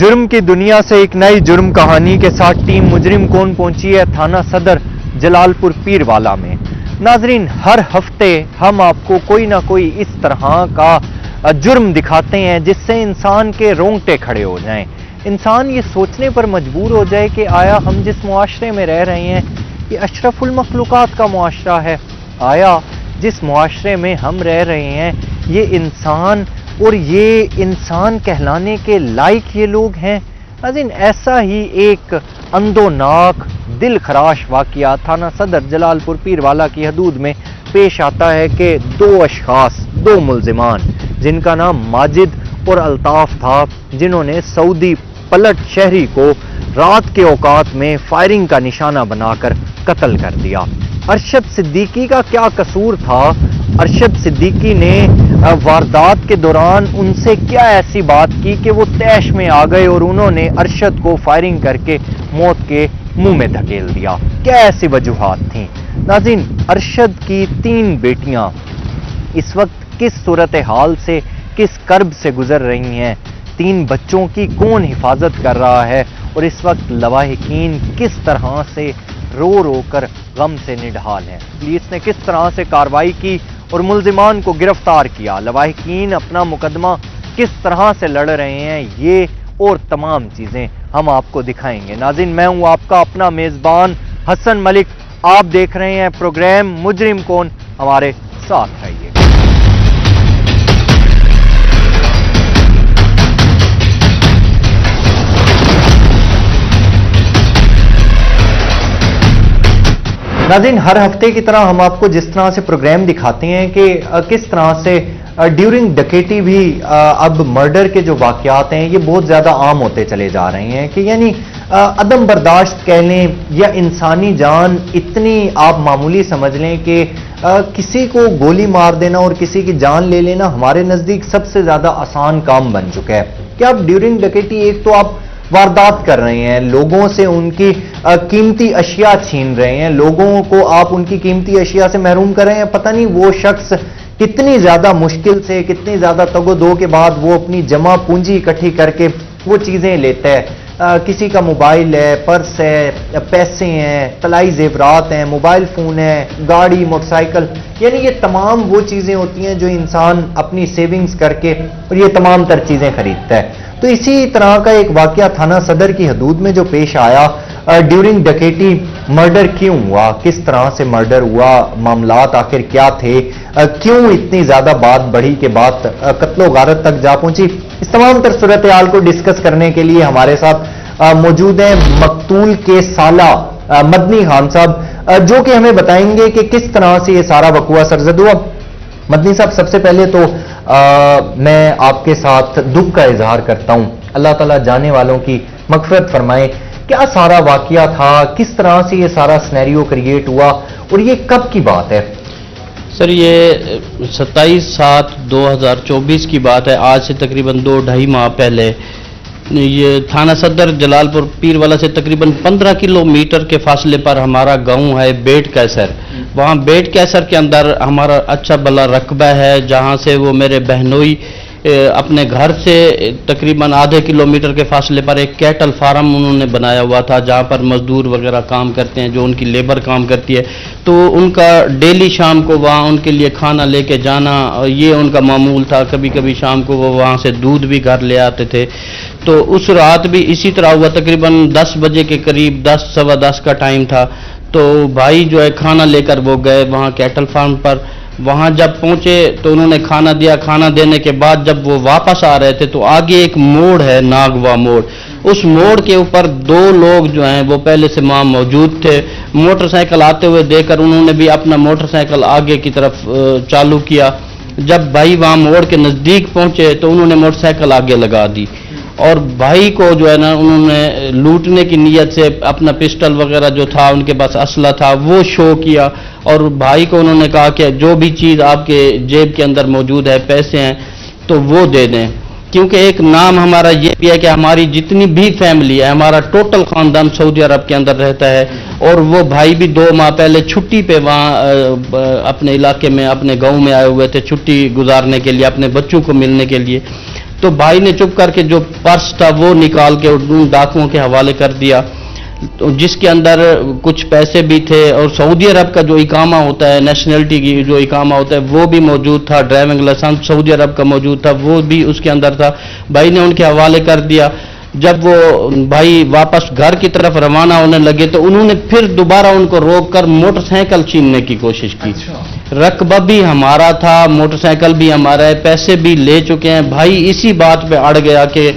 جرم کی دنیا سے ایک نئی جرم کہانی کے ساتھ ٹیم مجرم کون پہنچی ہے تھانہ صدر جلال پور پیروالا میں۔ ناظرین، ہر ہفتے ہم آپ کو کوئی نہ کوئی اس طرح کا جرم دکھاتے ہیں جس سے انسان کے رونگٹے کھڑے ہو جائیں، انسان یہ سوچنے پر مجبور ہو جائے کہ آیا ہم جس معاشرے میں رہ رہے ہیں یہ اشرف المخلوقات کا معاشرہ ہے؟ آیا جس معاشرے میں ہم رہ رہے ہیں یہ انسان اور یہ انسان کہلانے کے لائق یہ لوگ ہیں؟ ناظرین، ایسا ہی ایک اندوناک دل خراش واقعہ تھانہ صدر جلال پور پیروالا کی حدود میں پیش آتا ہے کہ دو ملزمان جن کا نام ماجد اور الطاف تھا، جنہوں نے سعودی پلٹ شہری کو رات کے اوقات میں فائرنگ کا نشانہ بنا کر قتل کر دیا۔ ارشد صدیقی کا کیا قصور تھا؟ ارشد صدیقی نے واردات کے دوران ان سے کیا ایسی بات کی کہ وہ طیش میں آ گئے اور انہوں نے ارشد کو فائرنگ کر کے موت کے منہ میں دھکیل دیا؟ کیا ایسی وجوہات تھیں؟ ناظرین، ارشد کی 3 بیٹیاں اس وقت کس صورتحال سے، کس کرب سے گزر رہی ہیں؟ 3 بچوں کی کون حفاظت کر رہا ہے؟ اور اس وقت لواحقین کس طرح سے رو کر غم سے نڈھال ہیں؟ پولیس نے کس طرح سے کارروائی کی اور ملزمان کو گرفتار کیا؟ لواحقین اپنا مقدمہ کس طرح سے لڑ رہے ہیں؟ یہ اور تمام چیزیں ہم آپ کو دکھائیں گے۔ ناظرین، میں ہوں آپ کا اپنا میزبان حسن ملک، آپ دیکھ رہے ہیں پروگرام مجرم کون، ہمارے ساتھ رہیے۔ ناظرین، ہر ہفتے کی طرح ہم آپ کو جس طرح سے پروگرام دکھاتے ہیں کہ کس طرح سے ڈیورنگ ڈکیٹی بھی اب مرڈر کے جو واقعات ہیں یہ بہت زیادہ عام ہوتے چلے جا رہے ہیں کہ یعنی عدم برداشت کہہ لیں یا انسانی جان اتنی آپ معمولی سمجھ لیں کہ کسی کو گولی مار دینا اور کسی کی جان لے لینا ہمارے نزدیک سب سے زیادہ آسان کام بن چکا ہے کہ اب ڈیورنگ ڈکیٹی ایک تو آپ واردات کر رہے ہیں، لوگوں سے ان کی قیمتی اشیاء چھین رہے ہیں، لوگوں کو آپ ان کی قیمتی اشیاء سے محروم کر رہے ہیں، پتہ نہیں وہ شخص کتنی زیادہ مشکل سے، کتنی زیادہ تگ و دو کے بعد وہ اپنی جمع پونجی اکٹھی کر کے وہ چیزیں لیتا ہے۔ کسی کا موبائل ہے، پرس ہے، پیسے ہیں، طلائی زیورات ہیں، موبائل فون ہے، گاڑی، موٹر سائیکل، یعنی یہ تمام وہ چیزیں ہوتی ہیں جو انسان اپنی سیونگز کر کے اور یہ تمام تر چیزیں خریدتا ہے۔ تو اسی طرح کا ایک واقعہ تھانہ صدر کی حدود میں جو پیش آیا، ڈیورنگ ڈکیٹی مرڈر کیوں ہوا، کس طرح سے مرڈر ہوا، معاملات آخر کیا تھے، کیوں اتنی زیادہ بات بڑھی کہ بات قتل و غارت تک جا پہنچی، اس تمام تر صورتحال کو ڈسکس کرنے کے لیے ہمارے ساتھ موجود ہیں مقتول کے سالہ مدنی خان صاحب، جو کہ ہمیں بتائیں گے کہ کس طرح سے یہ سارا وقوع سرزد ہوا۔ مدنی صاحب، سب سے پہلے تو میں آپ کے ساتھ دکھ کا اظہار کرتا ہوں، اللہ تعالیٰ جانے والوں کی مغفرت فرمائے۔ کیا سارا واقعہ تھا، کس طرح سے یہ سارا سینیریو کریٹ ہوا اور یہ کب کی بات ہے؟ سر، یہ 27/7/2024 کی بات ہے، آج سے تقریباً 2-2.5 ماہ پہلے۔ یہ تھانہ صدر جلال پور پیروالا سے تقریباً 15 کلومیٹر کے فاصلے پر ہمارا گاؤں ہے بیٹ کیسر۔ وہاں بیٹ کیسر کے اندر ہمارا اچھا بلا رقبہ ہے، جہاں سے وہ میرے بہنوئی اپنے گھر سے تقریباً آدھے کلومیٹر کے فاصلے پر ایک کیٹل فارم انہوں نے بنایا ہوا تھا، جہاں پر مزدور وغیرہ کام کرتے ہیں، جو ان کی لیبر کام کرتی ہے، تو ان کا ڈیلی شام کو وہاں ان کے لیے کھانا لے کے جانا یہ ان کا معمول تھا۔ کبھی کبھی شام کو وہ وہاں سے دودھ بھی گھر لے آتے تھے۔ تو اس رات بھی اسی طرح ہوا، تقریباً 10 بجے کے قریب، 10 سوا 10 کا ٹائم تھا، تو بھائی جو ہے کھانا لے کر وہ گئے وہاں کیٹل فارم پر۔ وہاں جب پہنچے تو انہوں نے کھانا دیا، کھانا دینے کے بعد جب وہ واپس آ رہے تھے تو آگے ایک موڑ ہے، ناگوا موڑ، اس موڑ کے اوپر 2 لوگ جو ہیں وہ پہلے سے وہاں موجود تھے۔ موٹر سائیکل آتے ہوئے دیکھ کر انہوں نے بھی اپنا موٹر سائیکل آگے کی طرف چالو کیا۔ جب بھائی وہاں موڑ کے نزدیک پہنچے تو انہوں نے موٹر سائیکل آگے لگا دی اور بھائی کو جو ہے نا انہوں نے لوٹنے کی نیت سے اپنا پسٹل وغیرہ جو تھا ان کے پاس اسلحہ تھا وہ شو کیا، اور بھائی کو انہوں نے کہا کہ جو بھی چیز آپ کے جیب کے اندر موجود ہے، پیسے ہیں تو وہ دے دیں، کیونکہ ایک نام ہمارا یہ بھی ہے کہ ہماری جتنی بھی فیملی ہے، ہمارا ٹوٹل خاندان سعودی عرب کے اندر رہتا ہے، اور وہ بھائی بھی 2 ماہ پہلے چھٹی پہ وہاں اپنے علاقے میں اپنے گاؤں میں آئے ہوئے تھے، چھٹی گزارنے کے لیے، اپنے بچوں کو ملنے کے لیے۔ तो भाई ने चुप करके जो पर्स था वो निकाल के उन डाकुओं के हवाले कर दिया, तो जिसके अंदर कुछ पैसे भी थे और सऊदी अरब का जो इकामा होता है, नेशनलिटी की जो इकामा होता है वो भी मौजूद था, ड्राइविंग लाइसेंस सऊदी अरब का मौजूद था वो भी उसके अंदर था। भाई ने उनके हवाले कर दिया। जब वो भाई वापस घर की तरफ रवाना होने लगे तो उन्होंने फिर दोबारा उनको रोककर मोटरसाइकिल छीनने की कोशिश की। रकबा भी हमारा था, मोटरसाइकिल भी हमारा है, पैसे भी ले चुके हैं। भाई इसी बात पे अड़ गया कि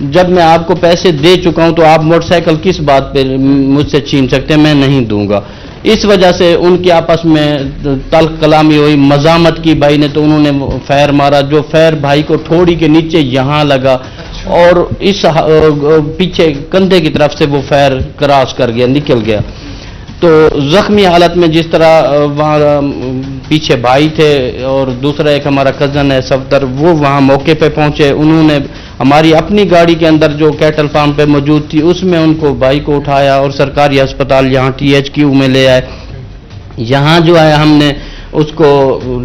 जब मैं आपको पैसे दे चुका हूं तो आप मोटरसाइकिल किस बात पे मुझसे छीन सकते हैं, मैं नहीं दूंगा। इस वजह से उनकी आपस में तल्ख कलामी हुई, मजामत की भाई ने, तो उन्होंने फैर मारा। जो फैर भाई को ठोड़ी के नीचे यहाँ लगा और इस पीछे कंधे की तरफ से वो फैर क्रॉस कर गया, निकल गया। तो जख्मी हालत में जिस तरह वहाँ पीछे भाई थे और दूसरा एक हमारा कज़न है सफदर, वो वहाँ मौके पे पहुँचे। उन्होंने हमारी अपनी गाड़ी के अंदर जो कैटल फार्म पे मौजूद थी उसमें उनको भाई को उठाया और सरकारी अस्पताल यहाँ THQ में ले आए। यहाँ जो है हमने उसको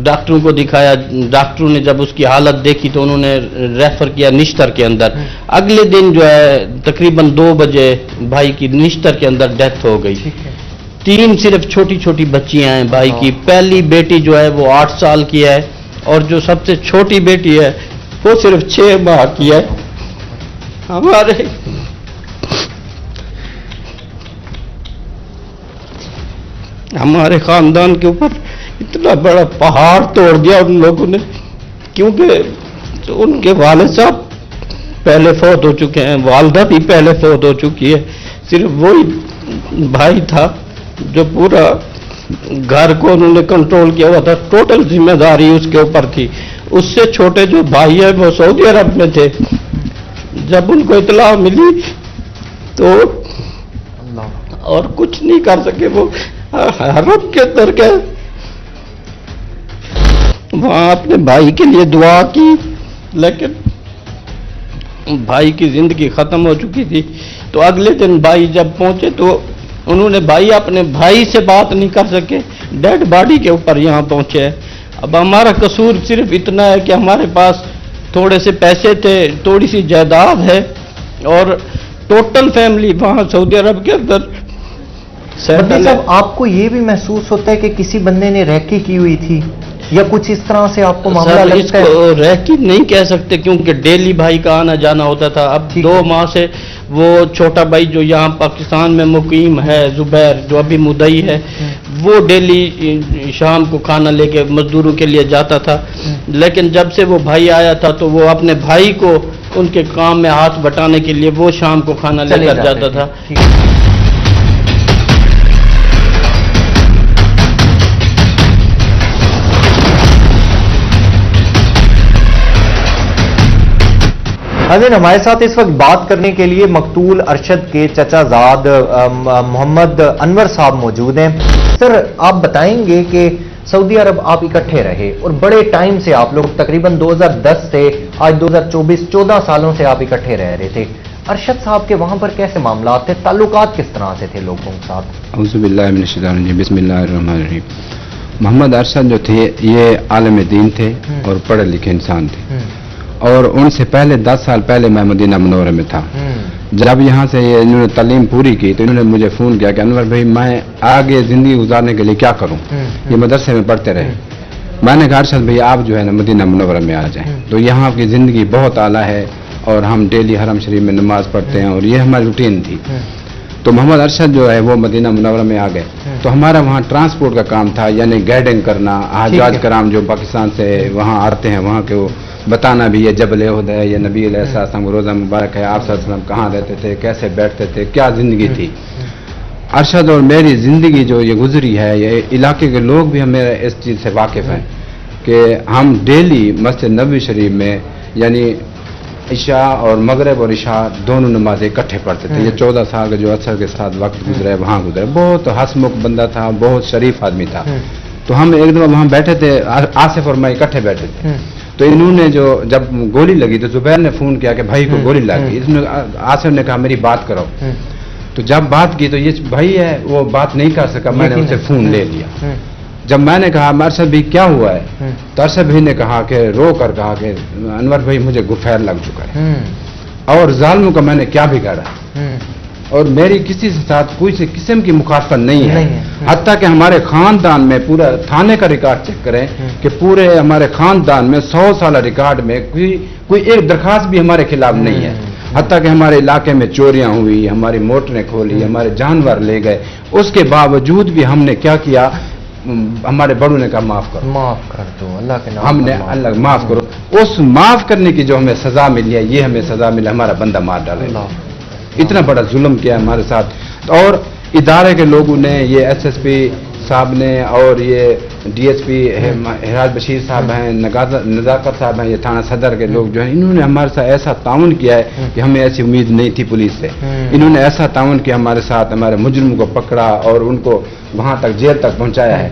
डॉक्टरों को दिखाया। डॉक्टरों ने जब उसकी हालत देखी तो उन्होंने रेफर किया निश्तर के अंदर। अगले दिन जो है तकरीबन 2 बजे भाई की निश्तर के अंदर डेथ हो गई। 3 सिर्फ छोटी छोटी बच्चियां हैं भाई की। पहली बेटी जो है वो 8 साल की है और जो सबसे छोटी बेटी है वो सिर्फ 6 माह की है। हमारे खानदान के ऊपर इतना बड़ा पहाड़ तोड़ दिया उन लोगों ने, क्योंकि उनके वालिद साहब पहले फौत हो चुके हैं, वालदा भी पहले फौत हो चुकी है। सिर्फ वही भाई था जो पूरा घर को उन्होंने कंट्रोल किया हुआ था, टोटल जिम्मेदारी उसके ऊपर थी। उससे छोटे जो भाई है वो सऊदी अरब में थे। जब उनको इतला मिली तो और कुछ नहीं कर सके, वो हरम के अंदर गए, वहां अपने भाई के लिए दुआ की, लेकिन भाई की जिंदगी खत्म हो चुकी थी। तो अगले दिन भाई जब पहुंचे तो उन्होंने भाई अपने भाई से बात नहीं कर सके, डेड बॉडी के ऊपर यहाँ पहुंचे। अब हमारा कसूर सिर्फ इतना है कि हमारे पास थोड़े से पैसे थे, थोड़ी सी जायदाद है और टोटल फैमिली वहाँ सऊदी अरब के अंदर सेटल है। आपको ये भी महसूस होता है कि किसी बंदे ने रैकी की हुई थी या कुछ इस तरह से आपको मामला लगता है? इसको रैकी नहीं कह सकते क्योंकि डेली भाई का आना जाना होता था। अब 2 माह से वो छोटा भाई जो यहाँ पाकिस्तान में मुकीम है, जुबैर, जो अभी मुदई है, वो डेली शाम को खाना लेके मजदूरों के लिए जाता था। लेकिन जब से वो भाई आया था तो वो अपने भाई को उनके काम में हाथ बटाने के लिए वो शाम को खाना लेकर जाता था। हाज़िर, हमारे साथ इस वक्त बात करने के लिए मकतूल अरशद के चचाजाद मोहम्मद अनवर साहब मौजूद हैं। सर, आप बताएंगे कि सऊदी अरब आप इकट्ठे रहे और बड़े टाइम से आप लोग तकरीबन 2010 से आज 2024 14 सालों से आप इकट्ठे रह रहे थे। अरशद साहब के वहां पर कैसे मामला थे, ताल्लुकात किस तरह से थे लोगों के साथ? औज़ुबिल्लाहि मिनश्शैतानिर बिस्मिल्लाहिर्रहमानिर्रहीम। मोहम्मद अरशद जो थे ये आलम दीन थे और पढ़े लिखे इंसान थे और उनसे पहले 10 साल पहले मैं मदीना मुनव्वरा में था। जब यहाँ से इन्होंने तालीम पूरी की तो इन्होंने मुझे फ़ोन किया कि अनवर भाई मैं आगे ज़िंदगी गुजारने के लिए क्या करूँ, ये मदरसे में पढ़ते रहे। मैंने कहा अरशद भाई आप जो है ना मदीना मुनव्वरा में आ जाएं, तो यहाँ की ज़िंदगी बहुत आला है और हम डेली हरम शरीफ में नमाज पढ़ते हैं और ये हमारी रूटीन थी। तो मोहम्मद अरशद जो है वो मदीना मुनव्वरा में आ गए। तो हमारा वहाँ ट्रांसपोर्ट का काम था, यानी गाइडिंग करना, हज्जाज कराम जो पाकिस्तान से वहाँ आते हैं वहाँ के वो बताना भी ये जबल उहद है, ये नबी अलैहिस्सलाम का रोज़ा मुबारक है, आप सल्लल्लाहु कहाँ रहते थे, कैसे बैठते थे, क्या ज़िंदगी थी। अरशद और मेरी ज़िंदगी जो ये गुजरी है, ये इलाके के लोग भी हमें इस चीज़ से वाकिफ़ हैं कि हम डेली मस्जिद नबवी शरीफ में यानी इशा और मगरिब और इशा दोनों नमाजें इकट्ठे पढ़ते थे। ये 14 साल का जो असर के साथ वक्त गुजरा है वहाँ गुजरा, बहुत हंसमुख बंदा था, बहुत शरीफ आदमी था। तो हम एक दफ़ा वहाँ बैठे थे, आसिफ और मैं इकट्ठे बैठे थे। तो इन्होंने जो जब गोली लगी तो जुबैर ने फ़ोन किया कि भाई को गोली लगी। इसने आसिफ ने कहा मेरी बात करो। तो जब बात की तो ये भाई है वो बात नहीं कर सका, मैंने उससे फ़ोन ले लिया। जब मैंने कहा अरशद भाई क्या हुआ है, तो अरशद भाई ने कहा कि रो कर कहा कि अनवर भाई मुझे गुफैर लग चुका है और जालिमों का मैंने क्या बिगाड़ा, और मेरी किसी से साथ कोई से किस्म की मुखालफत नहीं है। हत्ता कि हमारे खानदान में पूरा थाने का रिकॉर्ड चेक करें कि पूरे हमारे खानदान में 100 साल रिकॉर्ड में कोई एक दरखास्त भी हमारे खिलाफ नहीं है। हत्ता कि हमारे इलाके में चोरियां हुई, हमारी मोटरें खोली, हमारे जानवर ले गए, उसके बावजूद भी हमने क्या किया, हमारे बड़ों ने कहा माफ कर दो अल्लाह के नाम, हमने अल्लाह माफ करो। उस माफ करने की जो हमें सजा मिली है, ये हमें सजा मिला, हमारा बंदा मार डाला। इतना बड़ा जुल्म किया हमारे साथ। और इदारे के लोगों ने, ये एसएसपी साहब ने और ये डीएसपी हिराज बशीर साहब हैं, नजाकत साहब हैं, ये थाना सदर के लोग जो हैं, इन्होंने हमारे साथ ऐसा ताउन किया है कि हमें ऐसी उम्मीद नहीं थी पुलिस से। इन्होंने ऐसा ताउन किया हमारे साथ, हमारे मुजरिम को पकड़ा और उनको वहां तक जेल तक पहुंचाया है।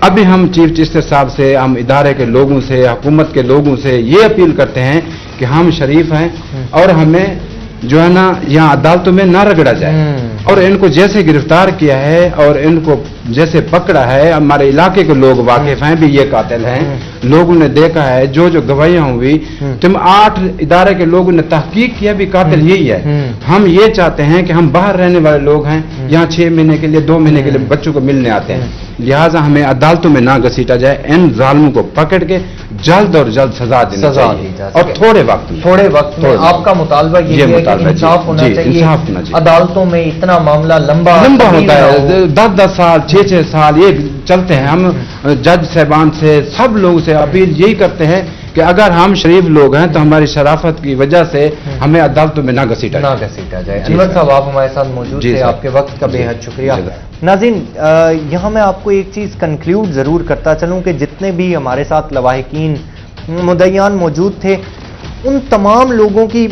अभी हम चीफ जस्टिस साहब से, हम इदारे के लोगों से, हुकूमत के लोगों से ये अपील करते हैं कि हम शरीफ हैं और हमें जो है ना यहाँ अदालतों में ना रगड़ा जाए, और इनको जैसे गिरफ्तार किया है और इनको जैसे पकड़ा है, हमारे इलाके के लोग वाकिफ हैं भी ये कातिल हैं, लोगों ने देखा है, जो जो गवाहियां हुई, तुम 8 इदारे के लोगों ने तहकीक किया भी कातिल यही है। हम ये चाहते हैं कि हम बाहर रहने वाले लोग हैं, यहाँ 6 महीने के लिए 2 महीने के लिए बच्चों को मिलने आते हैं, लिहाजा हमें अदालतों में ना घसीटा जाए, इन जालिमों को पकड़ के जल्द और जल्द सजा दी चाहिए और थोड़े वक्त में। आपका मुतालबा ये है कि इंसाफ होना चाहिए। अदालतों में इतना मामला लंबा होता है, 10-10 साल 6-6 साल ये चलते हैं। हम जज साहबान से, सब लोगों से अपील यही करते हैं कि अगर हम शरीफ लोग हैं तो हमारी शराफत की वजह से हमें अदालतों में ना घसीटा जाए। अनवर साहब, आप हमारे साथ मौजूद थे, आपके वक्त का बेहद शुक्रिया। नाज़रीन, यहाँ मैं आपको एक चीज़ कंक्लूड ज़रूर करता चलूँ कि जितने भी हमारे साथ लवाहिकीन मुद्दईयान मौजूद थे, उन तमाम लोगों की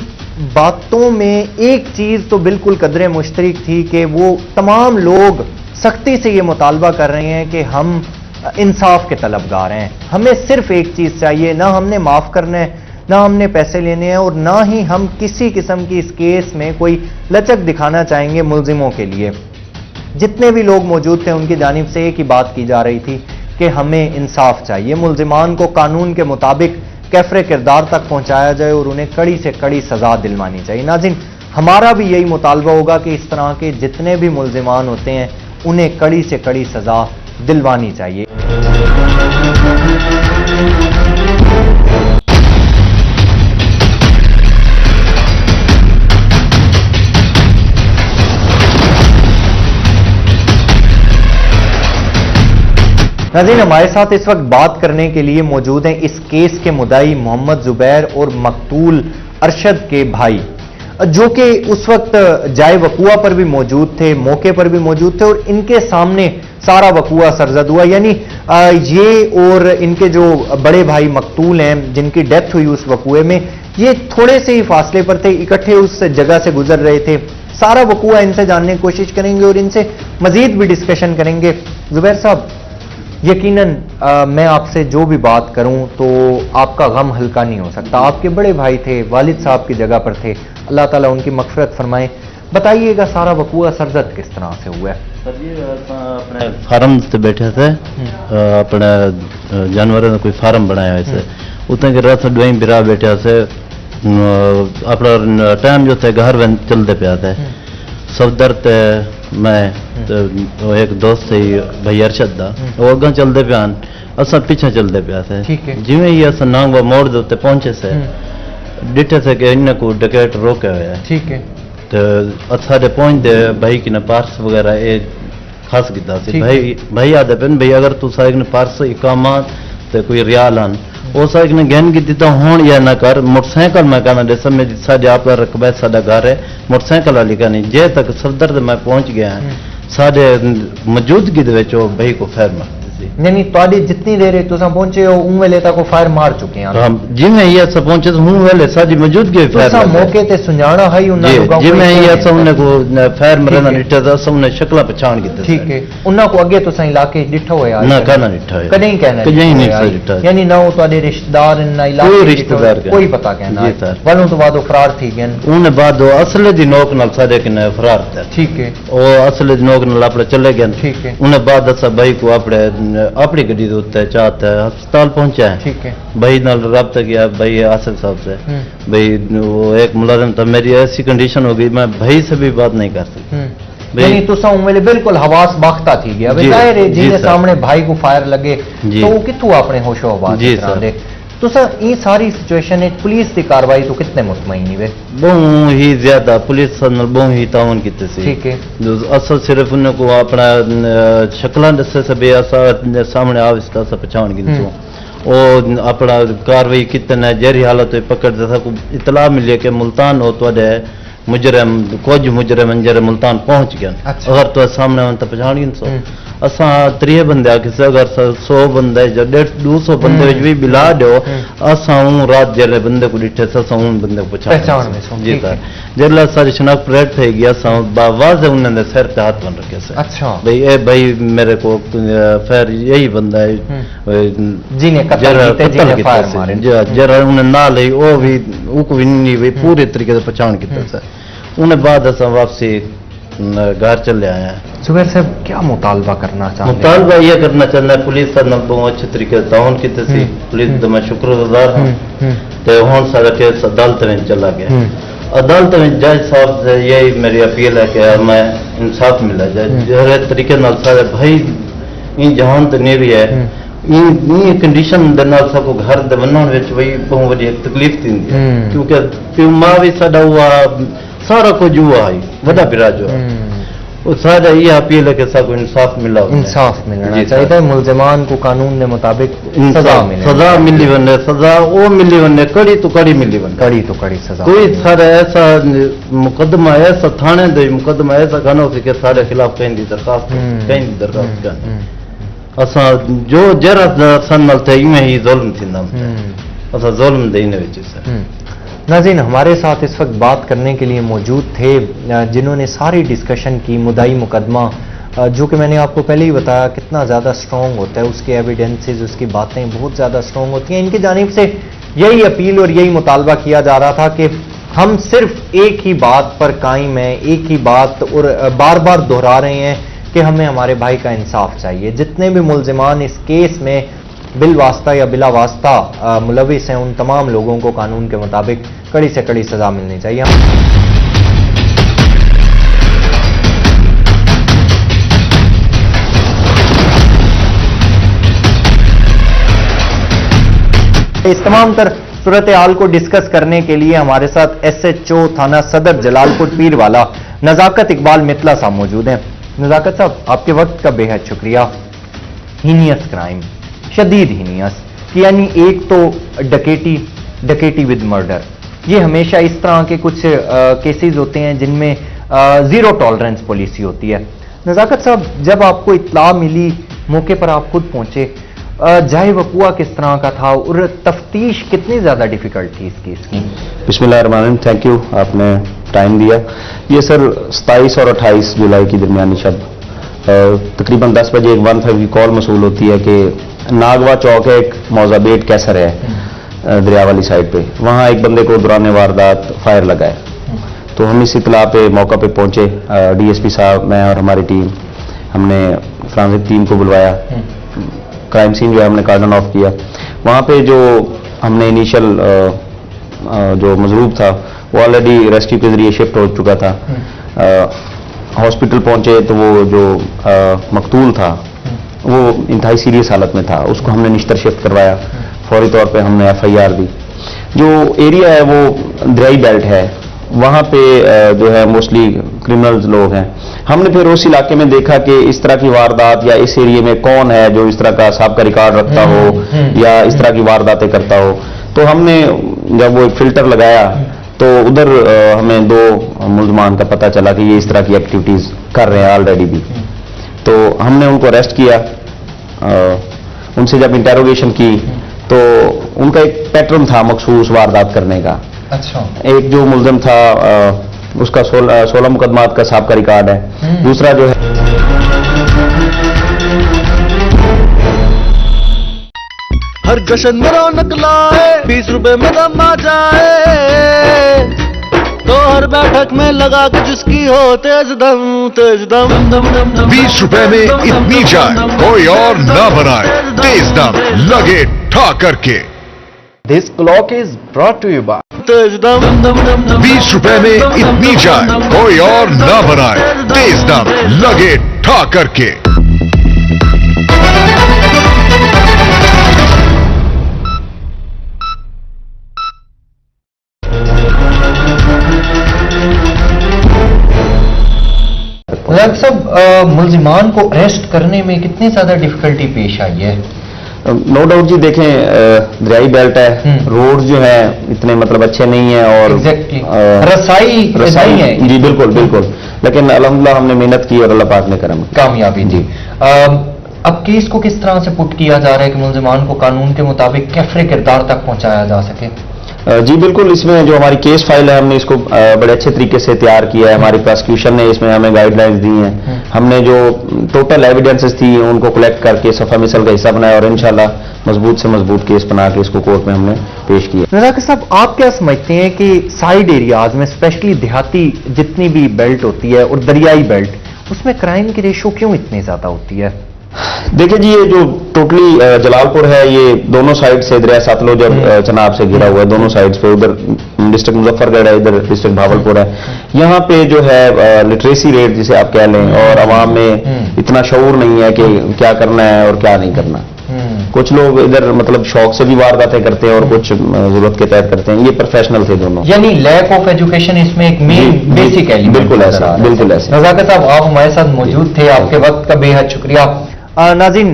बातों में एक चीज़ तो बिल्कुल कदरे मुश्तरक थी कि वो तमाम लोग सख्ती से ये मुतालबा कर रहे हैं कि हम इंसाफ के तलबगार हैं, हमें सिर्फ एक चीज़ चाहिए, ना हमने माफ़ करना है, ना हमने पैसे लेने हैं, और ना ही हम किसी किस्म की इस केस में कोई लचक दिखाना चाहेंगे मुलजिमों के लिए। जितने भी लोग मौजूद थे उनकी जानिब से एक ही बात की जा रही थी कि हमें इंसाफ चाहिए, मुलजिमान को कानून के मुताबिक कैफरे किरदार तक पहुंचाया जाए और उन्हें कड़ी से कड़ी सजा दिलवानी चाहिए। नाज़रीन, हमारा भी यही मुतालबा होगा कि इस तरह के जितने भी मुलजिमान होते हैं उन्हें कड़ी से कड़ी सजा दिलवानी चाहिए। नाज़रीन, हमारे साथ इस वक्त बात करने के लिए मौजूद हैं इस केस के मुद्दाई मोहम्मद जुबैर और मकतूल अरशद के भाई, जो कि उस वक्त जाए वकूआ पर भी मौजूद थे, मौके पर भी मौजूद थे, और इनके सामने सारा वकूआ सरजद हुआ। यानी ये और इनके जो बड़े भाई मकतूल हैं, जिनकी डेथ हुई उस वकूए में, ये थोड़े से ही फासले पर थे, इकट्ठे उस जगह से गुजर रहे थे। सारा वकूआ इनसे जानने की कोशिश करेंगे और इनसे मजीद भी डिस्कशन करेंगे। जुबैर साहब, यकीनन मैं आपसे जो भी बात करूं तो आपका गम हल्का नहीं हो सकता। आपके बड़े भाई थे, वालिद साहब की जगह पर थे, अल्लाह ताला उनकी मगफिरत फरमाए। बताइएगा सारा वकूआ सरजद किस तरह से हुआ है? सर जी, अपने फार्म से बैठे थे, अपने जानवरों ने कोई फार्म बनाया वैसे उतने के रात डोई बिरा बैठे से अपना टाइम जो थे घर वन चलते पे आते सफदर ते मैं तो एक दोस्त से भाई अरशद दा वो अगर चलते पे आन असा पीछे चलते पे आते जिमें ही असा नांग मोड़ दे उत्ते पहुंचे से डिठे से कि इन्हें को डकैत रोके हुए है। ठीक है, तो साढ़े पहुंचते भाई की ना पार्स वगैरह ये खास किता सी भाई आदे पे भाई अगर तू साइक ने पार्स इकामत ते कोई रियाल आन वो साइक ने गहन की दिता होन या ना कर मोटरसाइकिल मैं कहना दे समय साढ़े आप का रकबा साढ़ा घर है मोटरसाइकिल वाली का नहीं जे तक सफदर मैं पहुंच गया साढ़े मौजूदगी भाई को फैर मार यानी तुहाडी जितनी देर तुसा पहुंचे हो उन वेले तक फायर मार चुके हैं। हम जिमें ये सब पहुंचे तो हूं वेले साडी मौजूदगी फायर तुसा मौके ते सुनाना है उन्ना लोगों को जिमें ये सबने को फायर मरना डिठा था सबने शक्ल पहचान की। ठीक है, उन्ना को आगे तुसा इलाके डिठा होया ना कहना डिठा है कहीं कहना कहीं नहीं डिठा यानी ना तुहाडे रिश्तेदार ना इलाके कोई रिश्तेदार कोई पता कहना जी सर वालों तो बाद फरार थी गन उन बाद असले दी नोक नाल साडे कने फरार था। ठीक है, ओ असले दी नोक नाल अपने चले गए। ठीक है, उन बाद असा भाई को अपने अपनी गड्डी दे उत्ते चाहता है हस्पताल पहुंचा है ठीक है भाई नाल रब्ता किया भाई आसिफ साहब से भाई वो एक मुलाजिम था मेरी ऐसी कंडीशन हो गई मैं भाई से भी बात नहीं कर सकता नहीं तुसा उमेले बिल्कुल हवास बाख्ता थी गया जी, जाहिर है जी जिन्हें सर। सामने भाई को फायर लगे जी। तो वो कितू अपने होशो हवास जी इस तरह सर। दे तुसा ये सारी सिचुएशन है पुलिस की कार्रवाई तो कितने मुतमईन वे बहुत ही ज्यादा पुलिस नाल बहुत ही तावन कीते सी ठीक है जो असल सिर्फ उनको अपना शक्लां दसे से बे असा सामने आविस्ता सा पहचान गिन ओ अपना कार्रवाई कितने जहरी हालत में पकड़ दसा को इतला मिले कि मुल्तान हो तो मुजरम कुछ मुजरम अंजर मुल्तान पहुंच गया अच्छा। अगर तो सामने तो पहचान गिन सो असा 3 बंदे आके से अगर 100 बंदे जो 200 बंदे भी बिला दो असा रात जरे बंदे को डिठे असा बंदे को पहचान में सो, जी ठीक सर जल्ला सारी शनाख्त परेड थे गया असा बावाज उन्होंने सर पे हाथ बन रखे से अच्छा भाई ए भाई मेरे को फिर यही बंदा है जिन्हें कत्ल जिन्हें फायर मारे जरा उन्हें ना ले वो भी उनको भी नहीं भाई पूरे तरीके से पहचान किया सर उन्हें बाद असा वापसी घर चले आए हैं जुबैर साहब क्या मुतालबा करना चाहते हैं मुतालबा ये करना चाहता है पुलिस साथ बहुत अच्छे तरीके से ताउन की सी पुलिस तो मैं शुक्रगुजार हूँ तो हुन सारा केस अदालत में चला गया अदालत में जज साहब से यही मेरी अपील है कि मैं इंसाफ मिला जाए हर तरीके नाल सारे भाई इन जहान तो नहीं भी है इन कंडीशन दे नाल सबको घर दे बनने विच वही बहुत बड़ी तकलीफ थी क्योंकि प्यो मां भी साडा हुआ सारा कुछ हुआ है बड़ा बिराज हुआ वो सारा ये अपील है कि सबको इंसाफ मिला इंसाफ मिलना चाहिए मुलजमान को कानून के मुताबिक सजा मिले सजा मिली बने सजा वो मिली बने कड़ी तो कड़ी मिली बने कड़ी तो कड़ी सजा कोई सारा ऐसा मुकदमा ऐसा थाने दे मुकदमा ऐसा कानून से कि सारे खिलाफ कहीं दी दरखास्त करनी असा जो जरा सन नाल थे इवें ही जुल्म थी ना असा जुल्म दे इन विच से नाज़रीन हमारे साथ इस वक्त बात करने के लिए मौजूद थे जिन्होंने सारी डिस्कशन की मुद्दाई मुकदमा जो कि मैंने आपको पहले ही बताया कितना ज़्यादा स्ट्रॉन्ग होता है उसके एविडेंसेस उसकी बातें बहुत ज़्यादा स्ट्रॉन्ग होती हैं इनकी जानिब से यही अपील और यही मुतालबा किया जा रहा था कि हम सिर्फ एक ही बात पर कायम हैं एक ही बात और बार बार दोहरा रहे हैं कि हमें हमारे भाई का इंसाफ चाहिए जितने भी मुलजिमान इस केस में बिल वास्ता या बिला वास्ता मुलविस हैं उन तमाम लोगों को कानून के मुताबिक कड़ी से कड़ी सजा मिलनी चाहिए इस तमाम तर सूरत हाल को डिस्कस करने के लिए हमारे साथ SHO थाना सदर जलालपुर पीरवाला नजाकत इकबाल मितला साहब मौजूद हैं नजाकत साहब आपके वक्त का बेहद शुक्रिया हीनियस क्राइम शदीद हीनियस कि यानी एक तो डकैती विद मर्डर ये हमेशा इस तरह के कुछ केसेस होते हैं जिनमें जीरो टॉलरेंस पॉलिसी होती है नजाकत साहब जब आपको इत्तला मिली मौके पर आप खुद पहुंचे जाए वकुआ किस तरह का था और तफ्तीश कितनी ज्यादा डिफिकल्ट थी इस केस की बिस्मिल्लाहिर्रहमानिर्रहीम थैंक यू आपने टाइम दिया ये सर 27 और 28 जुलाई की दरमियानी शब तकरीबन 10 बजे एक 1-5 की कॉल मसूल होती है कि नागवा चौक है एक मौजाबेट कैसर है दरिया वाली साइड पे वहाँ एक बंदे को दौरान वारदात फायर लगा है तो हम इस इतला पे मौका पे पहुंचे DSP साहब मैं और हमारी टीम हमने फ्रांसिक टीम को बुलवाया क्राइम सीन जो है हमने कार्डन ऑफ किया वहाँ पे जो हमने इनिशियल जो मजरूब था वो ऑलरेडी रेस्क्यू के जरिए शिफ्ट हो चुका था हॉस्पिटल पहुंचे तो वो जो मकतूल था वो इंतहाई सीरियस हालत में था उसको हमने निश्तर शिफ्ट करवाया फौरी तौर पे हमने FIR दी जो एरिया है वो दरियाई बेल्ट है वहाँ पे जो है मोस्टली क्रिमिनल्स लोग हैं हमने फिर उस इलाके में देखा कि इस तरह की वारदात या इस एरिया में कौन है जो इस तरह का साहब का रिकॉर्ड रखता हो या इस तरह की वारदातें करता हो तो हमने जब वो फिल्टर लगाया तो उधर हमें 2 मुल्जमान का पता चला कि ये इस तरह की एक्टिविटीज कर रहे हैं ऑलरेडी भी तो हमने उनको अरेस्ट किया उनसे जब इंटेरोगेशन की तो उनका एक पैटर्न था मखसूस वारदात करने का अच्छा एक जो मुल्जिम था उसका 16 मुकदमात का साहब का रिकॉर्ड है दूसरा जो है हर जश्न में रौनक लाए 20 रुपए में दम आ जाए तो हर बैठक में लगा के जिसकी हो तेज दम 20 रुपए में इतनी चाय कोई और ना बनाए, तेज दम लगे ठा करके। This clock is brought to you by Tez Dum 20 रुपए में इतनी चाय कोई और ना बनाए, तेज दम लगे ठा करके। डॉक्टर साहब, मुलजिमान को अरेस्ट करने में कितनी ज्यादा डिफिकल्टी पेश आई है? नो डाउट जी, देखें दरियाई बेल्ट है, रोड जो है इतने मतलब अच्छे नहीं है और एग्जैक्टली रसाई नहीं है जी, बिल्कुल बिल्कुल, लेकिन अल्हम्दुलिल्लाह हमने मेहनत की और अल्लाह पाक ने करम कामयाबी जी। अब केस को किस तरह से पुट किया जा रहा है कि मुलजिमान को कानून के मुताबिक कैफरे किरदार तक पहुंचाया जा सके? जी बिल्कुल, इसमें जो हमारी केस फाइल है हमने इसको बड़े अच्छे तरीके से तैयार किया है। हमारी प्रोसिक्यूशन ने इसमें हमें गाइडलाइंस दी हैं। हमने जो टोटल एविडेंसेस थी उनको कलेक्ट करके सफा मिसल का हिस्सा बनाया और इंशाल्लाह मजबूत से मजबूत केस बना के इसको कोर्ट में हमने पेश किया। रज़ाक साहब, आप क्या समझते हैं कि साइड एरियाज में स्पेशली देहाती जितनी भी बेल्ट होती है और दरियाई बेल्ट, उसमें क्राइम की रेशो क्यों इतनी ज्यादा होती है? देखिए जी, ये जो टोटली जलालपुर है ये दोनों साइड से दरिया सतलुज और चनाब से घिरा हुआ है, दोनों साइड्स पे। उधर डिस्ट्रिक्ट मुजफ्फरगढ़ है, इधर डिस्ट्रिक्ट भावलपुर है। यहाँ पे जो है लिटरेसी रेट जिसे आप कह लें और आवाम में इतना शऊर नहीं है कि क्या करना है और क्या नहीं करना। कुछ लोग इधर मतलब शौक से भी वारदातें करते हैं और कुछ जरूरत के तहत करते हैं। ये प्रोफेशनल थे दोनों, यानी लैक ऑफ एजुकेशन इसमें एक मेन बेसिक एलिमेंट। बिल्कुल ऐसा, बिल्कुल ऐसा। रज़ाक साहब, आप हमारे साथ मौजूद थे, आपके वक्त का बेहद शुक्रिया। नाज़रीन,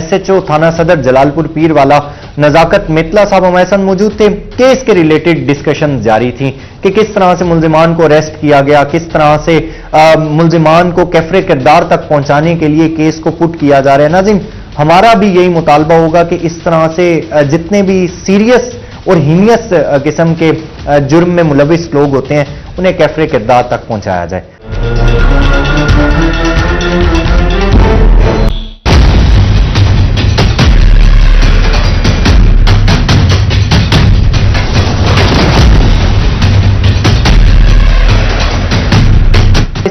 SHO थाना सदर जलालपुर पीर वाला नजाकत मितला साहब हमारे साथ मौजूद थे। केस के रिलेटेड डिस्कशन जारी थी कि किस तरह से मुलजिमान को अरेस्ट किया गया, किस तरह से मुलजिमान को कैफरे किरदार तक पहुंचाने के लिए केस को पुट किया जा रहा है। नाज़रीन, हमारा भी यही मुतालबा होगा कि इस तरह से जितने भी सीरियस और हीनियस किस्म के जुर्म में मुलविस लोग होते हैं उन्हें कैफरे किरदार तक पहुंचाया जाए।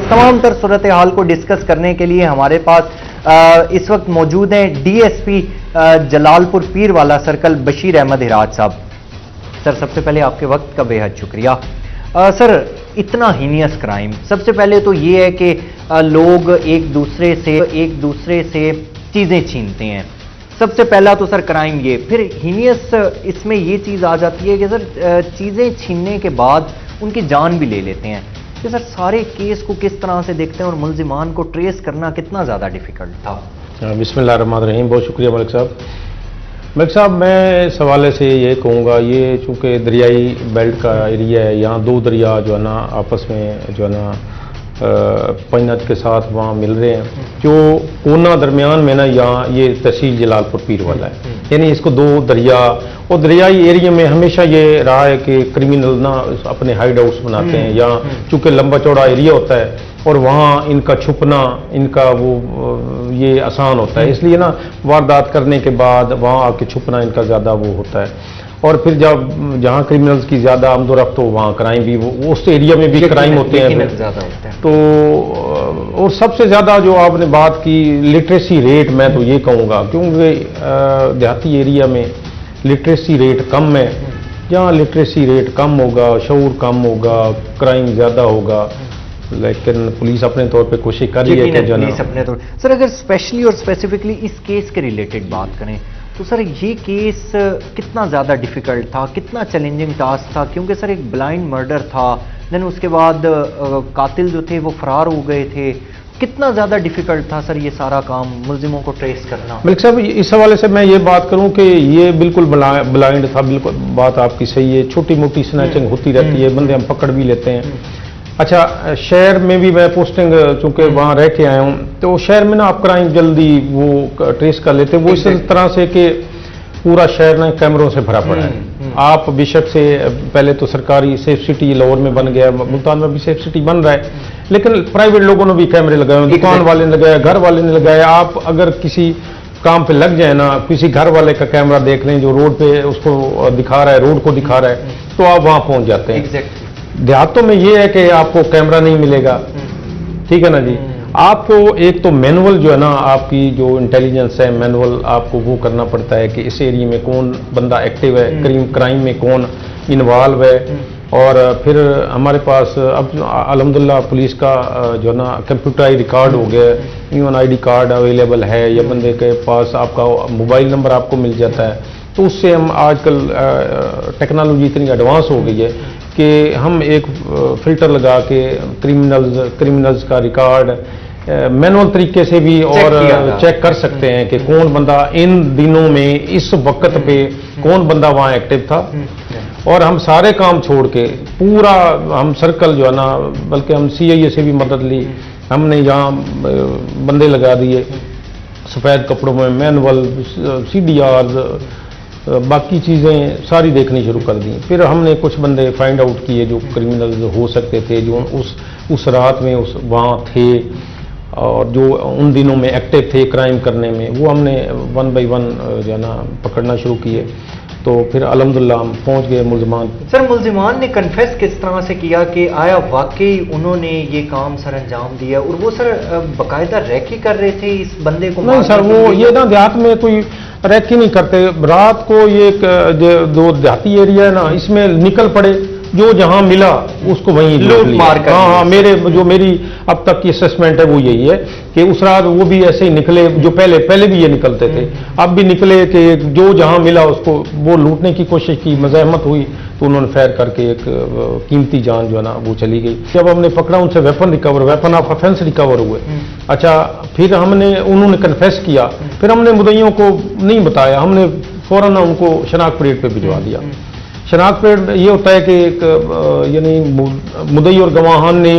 तमाम तर सूरत हाल को डिस्कस करने के लिए हमारे पास इस वक्त मौजूद हैं DSP जलालपुर पीर वाला सर्कल बशीर अहमद हिराज साहब। सर, सबसे पहले आपके वक्त का बेहद शुक्रिया। सर, इतना हीनियस क्राइम, सबसे पहले तो ये है कि लोग एक दूसरे से चीज़ें छीनते हैं। सबसे पहला तो सर क्राइम ये, फिर हीनियस इसमें ये चीज़ आ जाती है कि सर चीज़ें छीनने के बाद उनकी जान भी ले लेते हैं। कि सर सारे केस को किस तरह से देखते हैं और मुलजिमान को ट्रेस करना कितना ज़्यादा डिफिकल्ट था? बिस्मिल्लाहिर्रहमानिर्रहीम, बहुत शुक्रिया मलिक साहब। मलिक साहब, मैं इस हवाले से ये कहूँगा, ये चूँकि दरियाई बेल्ट का एरिया है, यहाँ दो दरिया जो है ना आपस में जो है ना पैनत के साथ वहाँ मिल रहे हैं। जो कोना दरमियान में ना यहाँ ये तहसील जलालपुर पीर वाला है, यानी इसको दो दरिया, और दरियाई एरिया में हमेशा ये रहा है कि क्रिमिनल ना अपने हाइड हाउस बनाते हैं। यहाँ चूँकि लंबा चौड़ा एरिया होता है और वहाँ इनका छुपना, इनका वो ये आसान होता है, इसलिए ना वारदात करने के बाद वहाँ आके छुपना इनका ज़्यादा वो होता है। और फिर जब जहाँ क्रिमिनल्स की ज़्यादा आमदोरफ्त हो वहाँ क्राइम भी वो उस एरिया में भी क्राइम होते हैं तो। और सबसे ज़्यादा जो आपने बात की लिटरेसी रेट, मैं तो ये कहूँगा क्योंकि देहाती एरिया में लिटरेसी रेट कम है। जहाँ लिटरेसी रेट कम होगा, शऊर कम होगा, क्राइम ज़्यादा होगा। लेकिन पुलिस अपने तौर पे कोशिश कर रही है कि पुलिस अपने तौर। सर, अगर स्पेशली और स्पेसिफिकली इस केस के रिलेटेड बात करें तो सर ये केस कितना ज़्यादा डिफ़िकल्ट था, कितना चैलेंजिंग टास्क था? क्योंकि सर एक ब्लाइंड मर्डर था, देन उसके बाद कातिल जो थे वो फरार हो गए थे। कितना ज़्यादा डिफ़िकल्ट था सर ये सारा काम, मुलजिमों को ट्रेस करना? मलिक साहब, इस हवाले से मैं ये बात करूं कि ये बिल्कुल ब्लाइंड था। बिल्कुल बात आपकी सही है, छोटी मोटी स्नैचिंग होती रहती है, बंदे हम पकड़ भी लेते हैं। अच्छा, शहर में भी मैं पोस्टिंग चूँकि वहाँ रह के आया हूँ, तो शहर में ना आप क्राइम जल्दी वो ट्रेस कर लेते हैं। वो इस तरह से कि पूरा शहर ना कैमरों से भरा पड़ा है। आप बेशक से पहले तो सरकारी सेफ सिटी लाहौर में बन गया, मुल्तान में भी सेफ सिटी बन रहा है, लेकिन प्राइवेट लोगों ने भी कैमरे लगाए, दुकान वाले ने लगाया, घर वाले ने लगाया। आप अगर किसी काम पे लग जाए ना, किसी घर वाले का कैमरा देख लें जो रोड पे उसको दिखा रहा है, रोड को दिखा रहा है, तो आप वहाँ पहुँच जाते हैं। देहातों में ये है कि आपको कैमरा नहीं मिलेगा, ठीक है ना जी। आपको एक तो मैनुअल जो है ना, आपकी जो इंटेलिजेंस है, मैनुअल आपको वो करना पड़ता है कि इस एरिया में कौन बंदा एक्टिव है, क्राइम में कौन इन्वॉल्व है। और फिर हमारे पास अब अल्हम्दुलिल्लाह पुलिस का जो है ना कंप्यूटराइज रिकॉर्ड हो गया, इवन आईडी कार्ड अवेलेबल है, या बंदे के पास आपका मोबाइल नंबर आपको मिल जाता है। तो उससे हम आजकल टेक्नोलॉजी इतनी एडवांस हो गई है कि हम एक फिल्टर लगा के क्रिमिनल्स का रिकॉर्ड मैनुअल तरीके से भी और चेक कर सकते हैं कि कौन बंदा इन दिनों में इस वक्त पे कौन बंदा वहाँ एक्टिव था। और हम सारे काम छोड़ के पूरा हम सर्कल जो है ना, बल्कि हम CIA से भी मदद ली, हमने यहाँ बंदे लगा दिए सफ़ेद कपड़ों में, मैनुअल CDR बाकी चीज़ें सारी देखनी शुरू कर दी। फिर हमने कुछ बंदे फाइंड आउट किए जो क्रिमिनल हो सकते थे, जो उस रात में वहाँ थे और जो उन दिनों में एक्टिव थे क्राइम करने में, वो हमने 1 बाय 1 जो है ना पकड़ना शुरू किए। तो फिर अल्हम्दुलिल्लाह हम पहुंच गए मुल्ज़िमान। सर, मुल्ज़िमान ने कन्फेस किस तरह से किया कि आया वाकई उन्होंने ये काम सर अंजाम दिया, और वो सर बाकायदा रैकी कर रहे थे इस बंदे को? नहीं सर, वो ये ना देहात में कोई रैकी नहीं करते। रात को ये जो देहाती एरिया है ना, इसमें निकल पड़े, जो जहां मिला उसको वहीं लूट मार कर। हाँ, मेरी अब तक की असेसमेंट है वो यही है कि उस रात वो भी ऐसे ही निकले, जो पहले भी ये निकलते थे, अब भी निकले कि जो जहां मिला उसको वो लूटने की कोशिश की, मज़ाहमत हुई तो उन्होंने फायर करके एक कीमती जान जो है ना वो चली गई। जब हमने पकड़ा उनसे वेपन ऑफ ऑफेंस रिकवर हुए। अच्छा, फिर उन्होंने कन्फेस किया, फिर हमने मुद्दइयों को नहीं बताया, हमने फौरन उनको शनाख्त परेड पे भिजवा दिया। शनाख्त परेड ये होता है कि एक यानी मुद्दई और गवाहान ने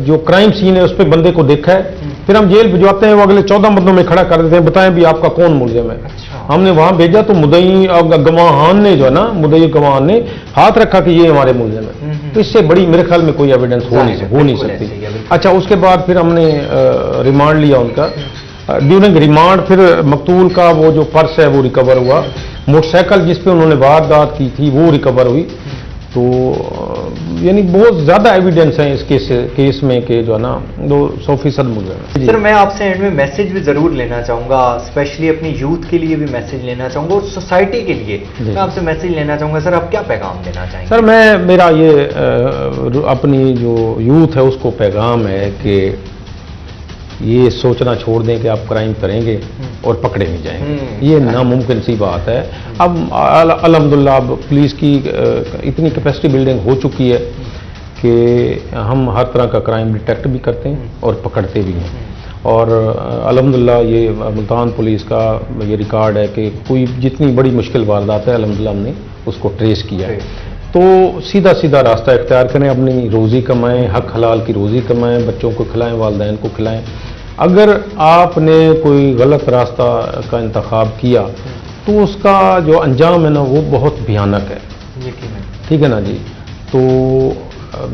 जो क्राइम सीन है उस पर बंदे को देखा है, फिर हम जेल भिजवाते हैं, वो अगले 14 बंदों में खड़ा कर देते हैं, बताएं भी आपका कौन मुलजिम है। हमने वहां भेजा तो मुद्दई और गवाहान ने जो है ना, मुद्दई गवाहान ने हाथ रखा कि ये हमारे मुलजिम है। तो इससे बड़ी मेरे ख्याल में कोई एविडेंस हो नहीं सकती। अच्छा, उसके बाद फिर हमने रिमांड लिया उनका। ड्यूरिंग रिमांड फिर मकतूल का वो जो पर्स है वो रिकवर हुआ, मोटरसाइकिल जिस पे उन्होंने वारदात की थी वो रिकवर हुई। तो यानी बहुत ज़्यादा एविडेंस है इस केस में कि जो है ना 100% मुलजिम है। सर, मैं आपसे एंड में मैसेज भी ज़रूर लेना चाहूँगा, स्पेशली अपनी यूथ के लिए भी मैसेज लेना चाहूँगा और सोसाइटी के लिए मैं आपसे मैसेज लेना चाहूँगा। सर, आप क्या पैगाम देना चाहेंगे? सर, मेरा ये अपनी जो यूथ है उसको पैगाम है कि ये सोचना छोड़ दें कि आप क्राइम करेंगे और पकड़े नहीं जाएंगे, ये नामुमकिन सी बात है। अब अल्हम्दुलिल्लाह अब पुलिस की इतनी कैपेसिटी बिल्डिंग हो चुकी है कि हम हर तरह का क्राइम डिटेक्ट भी करते हैं और पकड़ते भी हैं। और अल्हम्दुलिल्लाह ये मुल्तान पुलिस का ये रिकॉर्ड है कि कोई जितनी बड़ी मुश्किल वारदात है अल्हम्दुलिल्लाह हमने उसको ट्रेस किया है। तो सीधा रास्ता इख्तियार करें, अपनी रोज़ी कमाएं, हक हलाल की रोज़ी कमाएं, बच्चों को खिलाएं, वालिदैन को खिलाएं। अगर आपने कोई गलत रास्ता का इंतखाब किया तो उसका जो अंजाम है ना वो बहुत भयानक है, ठीक है ना जी। तो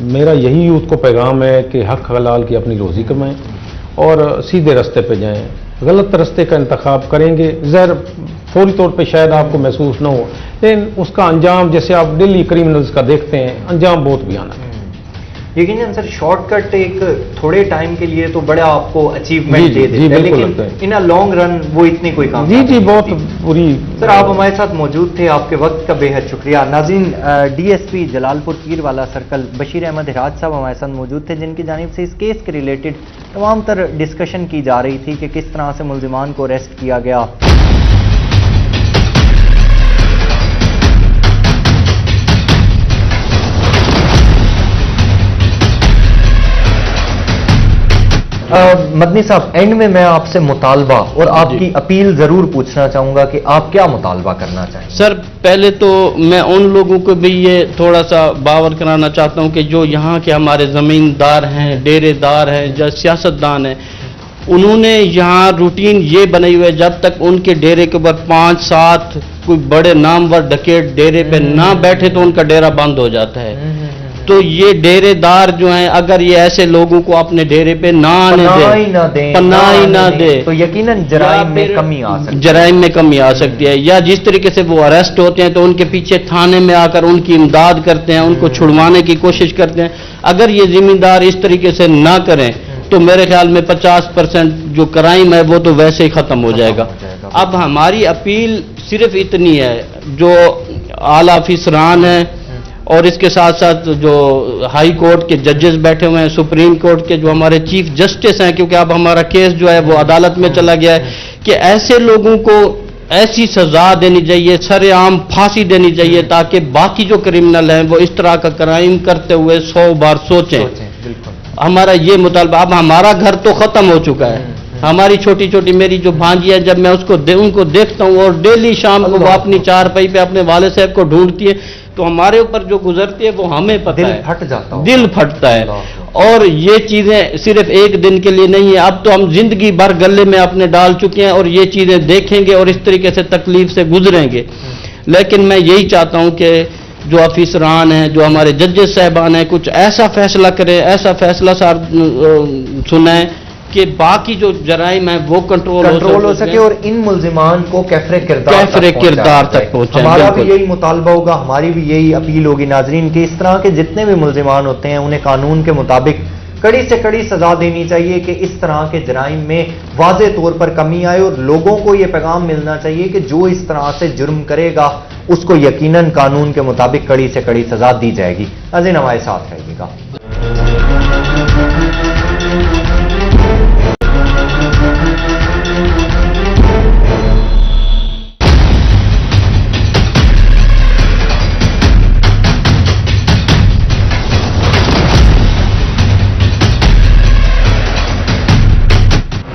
मेरा यही यूथ को पैगाम है कि हक हलाल की अपनी रोज़ी कमाएं और सीधे रास्ते पे जाएं। गलत रास्ते का इंतखाब करेंगे, ज़हर फौरी तौर पे शायद आपको महसूस ना हो, लेकिन उसका अंजाम जैसे आप डेली क्रिमिनल्स का देखते हैं, अंजाम बहुत भयानक है। यकीनन सर, शॉर्टकट एक थोड़े टाइम के लिए तो बड़ा आपको अचीवमेंट दे देता है, लेकिन इन अ लॉन्ग रन वो इतनी कोई काम जी बहुत बुरी। सर, आप हमारे साथ मौजूद थे, आपके वक्त का बेहद शुक्रिया। नाज़रीन, DSP जलालपुर पीर वाला सर्कल बशीर अहमद हिराज साहब हमारे साथ मौजूद थे, जिनकी जानिब से इस केस के रिलेटेड तमाम तर डिस्कशन की जा रही थी कि किस तरह से मुल्जिमान को अरेस्ट किया गया। मदनी साहब, एंड में मैं आपसे मुतालबा और आपकी अपील जरूर पूछना चाहूंगा कि आप क्या मुतालबा करना चाहेंगे? सर, पहले तो मैं उन लोगों को भी ये थोड़ा सा बावर कराना चाहता हूं कि जो यहाँ के हमारे ज़मींदार हैं, डेरेदार हैं, जो सियासतदान हैं, उन्होंने यहाँ रूटीन ये बनाई हुई है, जब तक उनके डेरे के ऊपर 5-7 कोई बड़े नामवर डकैत डेरे पे ना बैठे तो उनका डेरा बंद हो जाता है। تو یہ ڈیرے دار جو ہیں اگر یہ ایسے لوگوں کو اپنے ڈیرے پہ نہ آنے دیں، پناہ ہی نہ دیں تو یقیناً جرائم میں کمی آ سکتی ہے، جرائم میں کمی آ سکتی ہے. یا جس طریقے سے وہ اریسٹ ہوتے ہیں تو ان کے پیچھے تھانے میں آ کر ان کی امداد کرتے ہیں، ان کو چھڑوانے کی کوشش کرتے ہیں. اگر یہ ذمہ دار اس طریقے سے نہ کریں تو میرے خیال میں 50% جو کرائم ہے وہ تو ویسے ہی ختم ہو جائے گا. اب ہماری اپیل صرف اتنی ہے، جو اعلیٰ افسران ہیں اور اس کے ساتھ ساتھ جو ہائی کورٹ کے ججز بیٹھے ہوئے ہیں، سپریم کورٹ کے جو ہمارے چیف جسٹس ہیں، کیونکہ اب ہمارا کیس جو ہے وہ عدالت میں چلا گیا ہے، کہ ایسے لوگوں کو ایسی سزا دینی چاہیے، سر عام پھانسی دینی چاہیے، تاکہ باقی جو کرمنل ہیں وہ اس طرح کا کرائم کرتے ہوئے 100 بار سوچیں. ہمارا یہ مطالبہ. اب ہمارا گھر تو ختم ہو چکا ہے، ہماری چھوٹی چھوٹی میری جو بھانجی ہے، جب میں ان کو دیکھتا ہوں اور ڈیلی شام کو وہ اپنی چارپائی پہ اپنے والد صاحب کو ڈھونڈتی ہے، تو ہمارے اوپر جو گزرتی ہے وہ ہمیں پتہ ہے، دل پھٹ جاتا ہے، دل پھٹتا ہے. اور یہ چیزیں صرف ایک دن کے لیے نہیں ہیں، اب تو ہم زندگی بھر گلے میں اپنے ڈال چکے ہیں اور یہ چیزیں دیکھیں گے اور اس طریقے سے تکلیف سے گزریں گے. لیکن میں یہی چاہتا ہوں کہ جو افسران ہیں، جو ہمارے ججز صاحبان ہیں، کچھ ایسا فیصلہ کریں، ایسا فیصلہ سنائیں کہ باقی جو جرائم ہیں وہ کنٹرول ہو سکے اور ان ملزمان کو کیفر کردار تک پہنچائیں. ہمارا بھی یہی مطالبہ ہوگا، ہماری بھی یہی اپیل ہوگی ناظرین کہ اس طرح کے جتنے بھی ملزمان ہوتے ہیں انہیں قانون کے مطابق کڑی سے کڑی سزا دینی چاہیے کہ اس طرح کے جرائم میں واضح طور پر کمی آئے، اور لوگوں کو یہ پیغام ملنا چاہیے کہ جو اس طرح سے جرم کرے گا اس کو یقیناً قانون کے مطابق کڑی سے کڑی سزا دی جائے گی. ناظرین ہمارے ساتھ رہیے گا.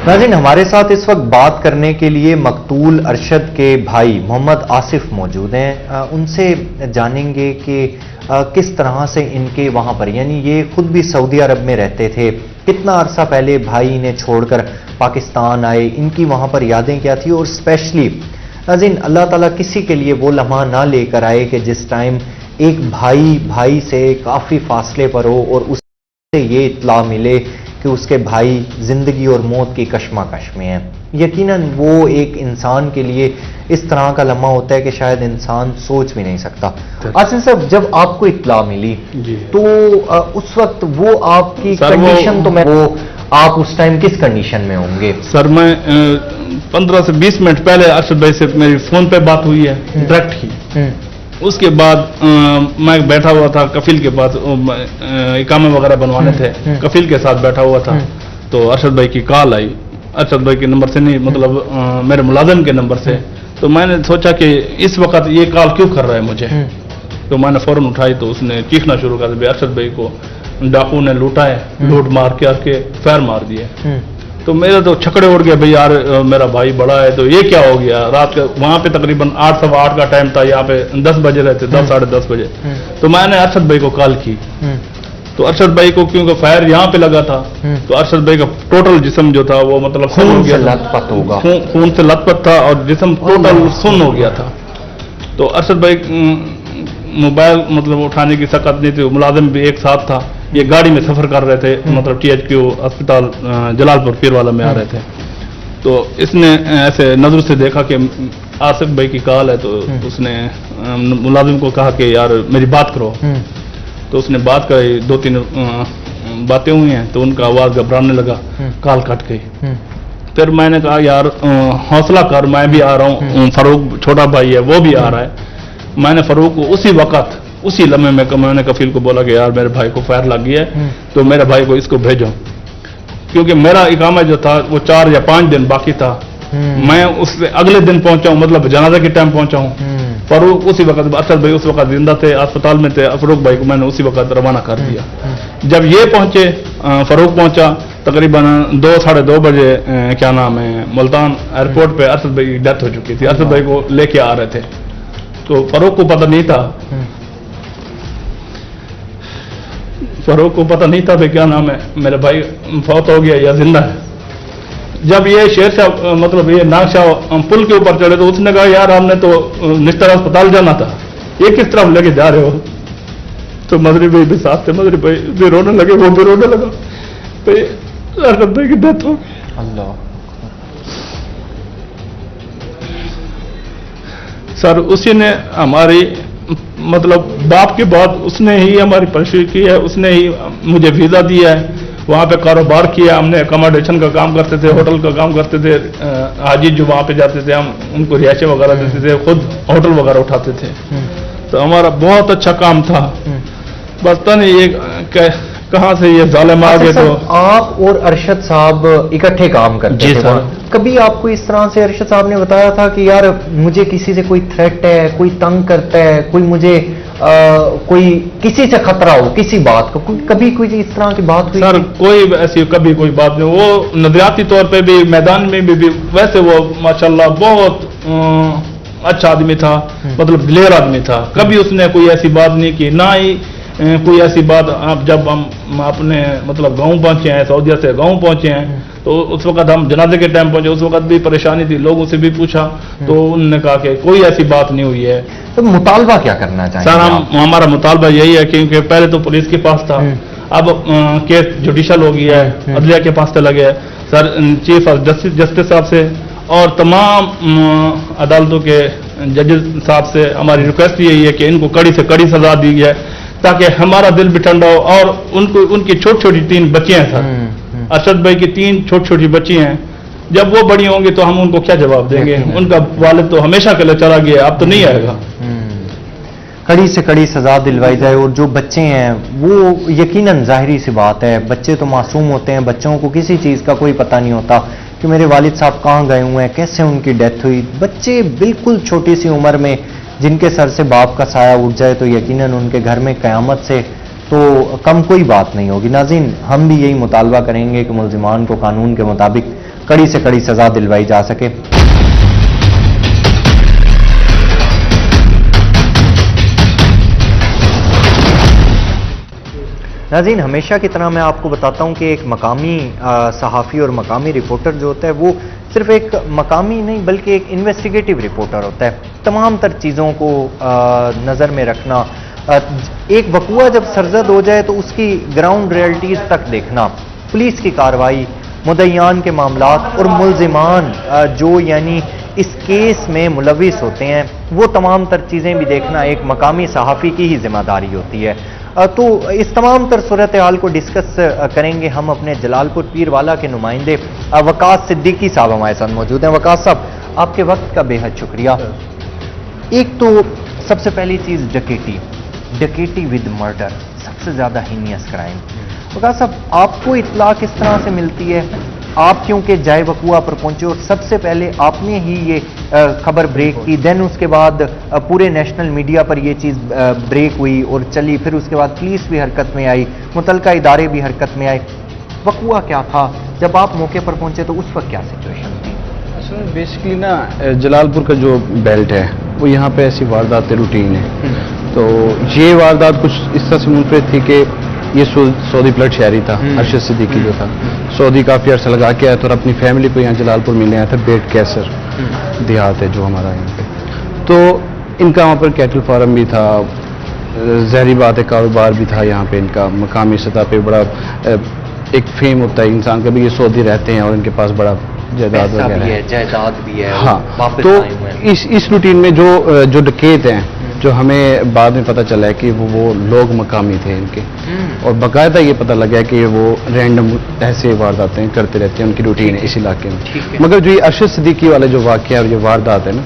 ناظرین ہمارے ساتھ اس وقت بات کرنے کے لیے مقتول ارشد کے بھائی محمد آصف موجود ہیں. ان سے جانیں گے کہ کس طرح سے ان کے وہاں پر، یعنی یہ خود بھی سعودی عرب میں رہتے تھے، کتنا عرصہ پہلے بھائی انہیں چھوڑ کر پاکستان آئے، ان کی وہاں پر یادیں کیا تھی، اور اسپیشلی ناظرین اللہ تعالیٰ کسی کے لیے وہ لمحہ نہ لے کر آئے کہ جس ٹائم ایک بھائی سے کافی فاصلے پر ہو اور اس سے یہ اطلاع ملے کہ اس کے بھائی زندگی اور موت کی کشمکش میں ہیں. یقیناً وہ ایک انسان کے لیے اس طرح کا لمحہ ہوتا ہے کہ شاید انسان سوچ بھی نہیں سکتا. آصف صاحب جب آپ کو اطلاع ملی تو اس وقت وہ آپ کی کنڈیشن تو میں وہ آپ اس ٹائم کس کنڈیشن میں ہوں گے؟ سر میں 15 سے 20 منٹ پہلے ارشد بھائی سے میری فون پہ بات ہوئی ہے ڈائریکٹ کی. اس کے بعد میں بیٹھا ہوا تھا کفیل کے پاس، اقامے وغیرہ بنوانے تھے، کفیل کے ساتھ بیٹھا ہوا تھا تو ارشد بھائی کی کال آئی، ارشد بھائی کے نمبر سے نہیں، مطلب میرے ملازم کے نمبر سے. تو میں نے سوچا کہ اس وقت یہ کال کیوں کر رہا ہے مجھے، تو میں نے فوراً اٹھائی تو اس نے چیخنا شروع کر دیا، ارشد بھائی کو ڈاکو نے لوٹا ہے، لوٹ مار کے فیر مار دیے. تو میرے تو چھکڑے اڑ گئے، بھائی یار میرا بھائی بڑا ہے تو یہ کیا ہو گیا. رات کا وہاں پہ تقریباً 8 سوا 8 کا ٹائم تھا، یہاں پہ 10 بجے رہتے، 10 ساڑھے 10 بجے. تو میں نے ارشد بھائی کو کال کی تو ارشد بھائی کو کیونکہ فائر یہاں پہ لگا تھا تو ارشد بھائی کا ٹوٹل جسم جو تھا وہ مطلب خون سے لت پت تھا اور جسم ٹوٹل سن ہو گیا تھا. تو ارشد بھائی موبائل مطلب اٹھانے کی سکت نہیں تھی، ملازم بھی ایک ساتھ تھا، یہ گاڑی میں سفر کر رہے تھے، مطلب THQ اسپتال جلال پور پیر والا میں آ رہے تھے. تو اس نے ایسے نظر سے دیکھا کہ آصف بھائی کی کال ہے تو اس نے ملازم کو کہا کہ یار میری بات کرو. تو اس نے بات کری، 2-3 باتیں ہوئی ہیں تو ان کا آواز گھبرانے لگا، کال کٹ گئی. پھر میں نے کہا یار حوصلہ کر، میں بھی آ رہا ہوں، فاروق چھوٹا بھائی ہے وہ بھی آ رہا ہے. میں نے فاروق کو اسی لمحے میں نے کفیل کو بولا کہ یار میرے بھائی کو فائر لگ گیا ہے تو میرے بھائی کو اس کو بھیجو، کیونکہ میرا اقامہ جو تھا وہ 4 یا 5 دن باقی تھا. میں اس سے اگلے دن پہنچا ہوں، مطلب جنازہ کے ٹائم پہنچا ہوں. فاروق اسی وقت، ارشد بھائی اس وقت زندہ تھے، اسپتال میں تھے. فاروق بھائی کو میں نے اسی وقت روانہ کر دیا. جب یہ پہنچے، فاروق پہنچا تقریباً 2 ساڑھے 2 بجے کیا نام ہے ملتان ایئرپورٹ پہ ارشد بھائی کی ڈیتھ ہو چکی تھی. ارشد بھائی کو لے کے آ رہے تھے تو فاروق کو پتہ نہیں تھا کہ کیا نام ہے میرے بھائی فوت ہو گیا یا زندہ ہے. جب یہ شیر شاہ مطلب یہ ناگ شاہ پل کے اوپر چڑھے تو اس نے کہا یار ہم نے تو نشتر اسپتال جانا تھا، یہ کس طرح لے کے جا رہے ہو. तो मदरी भाई भी साथ थे, मदरी भाई भी रोने लगे, वो भी रोने लगा, तो अरशद भाई की डेथ हो गई। अल्लाह। सर उसी ने हमारी मतलब बाप की बात, उसने ही हमारी परवरिश की है, उसने ही मुझे वीज़ा दिया है, वहाँ पे कारोबार किया हमने, अकोमोडेशन का काम करते थे, होटल का काम करते थे, हाजी जो वहाँ पे जाते थे हम उनको रिहायशें वगैरह देते थे, खुद होटल वगैरह उठाते थे, तो हमारा बहुत अच्छा काम था। बस पता नहीं ये कहाँ से ये जालिम आ गए। तो आप और अरशद साहब इकट्ठे काम करते जी थे सर। कभी आपको इस तरह से अरशद साहब ने बताया था कि यार मुझे किसी से कोई थ्रेट है, कोई तंग करता है, कोई मुझे कोई किसी से खतरा हो किसी बात का, कभी कोई इस तरह की बात हुई? सर कोई ऐसी कभी कोई बात नहीं, वो नजरियाती तौर पे भी मैदान में भी वैसे वो माशाल्लाह बहुत अच्छा आदमी था, मतलब दिलेर आदमी था, कभी उसने कोई ऐसी बात नहीं की, ना ही कोई ऐसी बात। आप जब हम अपने मतलब गांव पहुंचे हैं, सऊदीया से गांव पहुंचे हैं, तो उस वक्त हम जनाजे के टाइम पहुंचे, उस वक्त भी परेशानी थी, लोगों से भी पूछा तो उन्होंने कहा कि कोई ऐसी बात नहीं हुई है। तो मुतालबा क्या करना चाहिए सर हमारा मुतालबा यही है क्योंकि पहले तो पुलिस के पास था, अब केस जुडिशल हो गया है, अदलिया के पास चला गया है। सर चीफ जस्टिस साहब से और तमाम अदालतों के जजेस साहब से हमारी रिक्वेस्ट यही है कि इनको कड़ी से कड़ी सजा दी जाए, ताकि हमारा दिल भी ठंडा हो। और उनकी छोटी छोटी 3 बच्चियां हैं सर, अरशद भाई की 3 छोटी छोटी बच्ची हैं, जब वो बड़ी होंगी तो हम उनको क्या जवाब देंगे? उनका वालिद तो हमेशा के लिए चला गया, अब तो नहीं आएगा। कड़ी से कड़ी सजा दिलवाई जाए। और जो बच्चे हैं वो यकीनन जाहिरी सी बात है, बच्चे तो मासूम होते हैं, बच्चों को किसी चीज़ का कोई पता नहीं होता कि मेरे वालिद साहब कहाँ गए हुए हैं, कैसे उनकी डेथ हुई। बच्चे बिल्कुल छोटी सी उम्र में जिनके सर से बाप का साया उठ जाए तो यकीनन उनके घर में क़यामत से तो कम कोई बात नहीं होगी। नाज़रीन हम भी यही मुतालबा करेंगे कि मुल्ज़िमान को कानून के मुताबिक कड़ी से कड़ी सज़ा दिलवाई जा सके। नाज़रीन हमेशा की तरह मैं आपको बताता हूं कि एक मकामी सहाफ़ी और मकामी रिपोर्टर जो होता है वो सिर्फ एक मकामी नहीं बल्कि एक इन्वेस्टिगेटिव रिपोर्टर होता है। तमाम तर चीज़ों को नज़र में रखना, एक वक़ुआ जब सरजद हो जाए तो उसकी ग्राउंड रियलिटीज़ तक देखना, पुलिस की कार्रवाई, मुद्दईयान के मामलात और मुल्ज़िमान जो यानी इस केस में मुलविस होते हैं वो तमाम तर चीज़ें भी देखना एक मकामी सहाफ़ी की ही जिम्मेदारी होती है। तो इस तमाम तर सूरत हाल को डिस्कस करेंगे हम अपने जलालपुर पीरवाला के नुमाइंदे वकास सिद्दीकी साहब हमारे साथ मौजूद हैं। वकास साहब आपके वक्त का बेहद शुक्रिया। एक तो सबसे पहली चीज़ डकैती विद मर्डर, सबसे ज़्यादा हीनियस क्राइम। वकास साहब आपको इत्तला किस तरह से मिलती है? आप क्योंकि जाए वक़ुआ पर पहुंचे और सबसे पहले आपने ही ये खबर ब्रेक की, देन उसके बाद पूरे नेशनल मीडिया पर ये चीज़ ब्रेक हुई और चली, फिर उसके बाद पुलिस भी हरकत में आई, मुतलका इदारे भी हरकत में आए। वक़ुआ क्या था? जब आप मौके पर पहुंचे तो उस वक्त क्या सिचुएशन थी? असल बेसिकली ना जलालपुर का जो बेल्ट है वो यहाँ पे ऐसी वारदातें रूटीन है। तो ये वारदात कुछ इस तरह से मुनफरिद थी कि ये सऊदी ब्लड शहरी था, अरशद सिद्दीकी जो था सऊदी काफ़ी अर्सा लगा के आया था और अपनी फैमिली को यहाँ जलालपुर मिलने आया था। बेट कैसर देहात है जो हमारा यहाँ पे, तो इनका वहाँ पर कैटल फार्म भी था, जहरी बात है कारोबार भी था यहाँ पे इनका। मकामी सतह पे बड़ा एक फेम होता है इंसान का भी, ये सऊदी रहते हैं और इनके पास बड़ा जायदाद वगैरह है, जायदाद भी है। हाँ, तो इस रूटीन में जो डकैत हैं जो हमें बाद में पता चला है कि वो लोग मकामी थे इनके, और बाकायदा ये पता लगा कि वो रैंडम ऐसे वारदातें करते रहते हैं, उनकी रूटीन है इस इलाके में। मगर जो ये अरशद सिद्दीकी वाला जो वाक़या और ये वारदात है ना,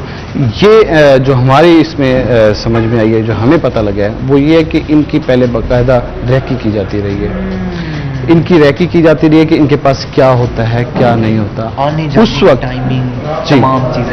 ये जो हमारी इसमें समझ में आई है, जो हमें पता लगा है वो ये है कि इनकी पहले बाकायदा रैकी की जाती रही है, इनकी रैकी की जाती रही है कि इनके पास क्या होता है क्या नहीं होता उस वक्त।